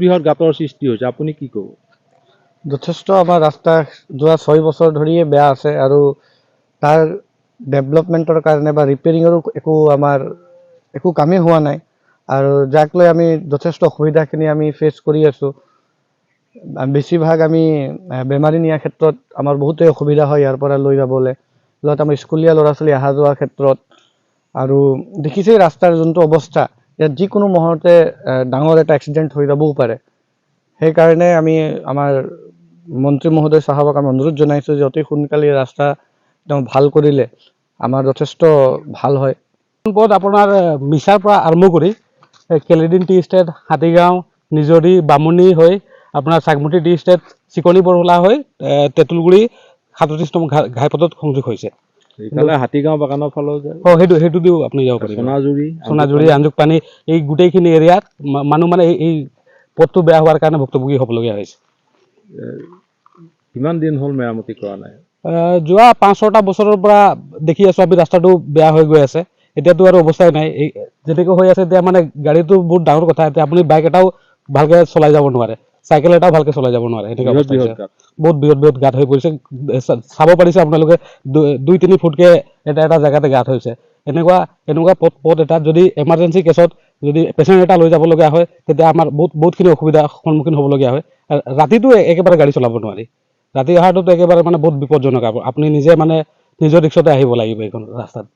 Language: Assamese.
বৃহৎ গাঁতৰ সৃষ্টি হৈছে, আপুনি কি ক'ব? যথেষ্ট আমাৰ ৰাস্তা যোৱা 6 বছৰ ধৰিয়ে বেয়া আছে আৰু তাৰ ডেভেলপমেণ্টৰ কাৰণে বা ৰিপেয়াৰিঙৰো একো কামেই হোৱা নাই আৰু যাক লৈ আমি যথেষ্ট অসুবিধাখিনি আমি ফেচ কৰি আছোঁ। বেছিভাগ আমি বেমাৰী নিয়াৰ ক্ষেত্ৰত আমাৰ বহুতেই অসুবিধা হয় ইয়াৰ পৰা লৈ যাবলৈ, লগত আমাৰ স্কুলীয়া ল'ৰা ছোৱালী অহা যোৱাৰ ক্ষেত্ৰত। আৰু দেখিছেই ৰাস্তাৰ যোনটো অৱস্থা, ইয়াত যিকোনো মুহূৰ্তে ডাঙৰ এটা এক্সিডেণ্ট হৈ যাবও পাৰে। সেইকাৰণে আমি আমাৰ মন্ত্ৰী মহোদয় চাহাবক আমি অনুৰোধ জনাইছোঁ যে অতি সোনকালে ৰাস্তা তেওঁ ভাল কৰিলে আমাৰ যথেষ্ট ভাল হয়। পথ আপোনাৰ মিছাৰ পৰা আৰম্ভ কৰি কেলেডিন টি ষ্টেট, হাতীগাঁও, নিজৰি, বামুণী হৈ আপোনাৰ চাগমুঠি টি ষ্টেট, চিকনি বৰহলা হৈ তেঁতুলগুৰি 37 নং ঘাইপথত সংযোগ হৈছে। এইফালে হাতীগাঁও বাগানৰ ফালেও যায়, সেইটো দিও আপুনি যাব পাৰিব। সোণাজুৰি, আঞ্জুক পানী, এই গোটেইখিনি এৰিয়াত মানুহ মানে এই পথটো বেয়া হোৱাৰ কাৰণে ভুক্তভোগী হ'বলগীয়া হৈছে। কিমান দিন হ'ল মেৰামতি কৰা নাই? যোৱা 5-6টা বছৰৰ পৰা দেখি আছোঁ আমি ৰাস্তাটো বেয়া হৈ গৈ আছে। এতিয়াতো আৰু অৱস্থাই নাই, এই যেনেকৈ হৈ আছে এতিয়া মানে গাড়ীটো বহুত ডাঙৰ কথা। এতিয়া আপুনি বাইক এটাও ভালকৈ চলাই যাব নোৱাৰে, চাইকেল এটাও ভালকৈ চলাই যাব নোৱাৰে, এনেকুৱা অৱস্থা হৈছে। বহুত বৃহৎ গাঁত হৈ পৰিছে, চাব পাৰিছে আপোনালোকে 2-3 ফুটকৈ এটা জেগাতে গাঁত হৈছে। এনেকুৱা পথ এটাত যদি এমাৰ্জেঞ্চি কেছত যদি পেচেণ্ট এটা লৈ যাবলগীয়া হয়, তেতিয়া আমাৰ বহুতখিনি অসুবিধাৰ সন্মুখীন হ'বলগীয়া হয়। ৰাতিটো একেবাৰে গাড়ী চলাব নোৱাৰি, ৰাতি অহাটোতো একেবাৰে মানে বহুত বিপদজনক। আপুনি নিজে মানে নিজৰ ৰিক্সতে আহিব লাগিব এইখন ৰাস্তাত।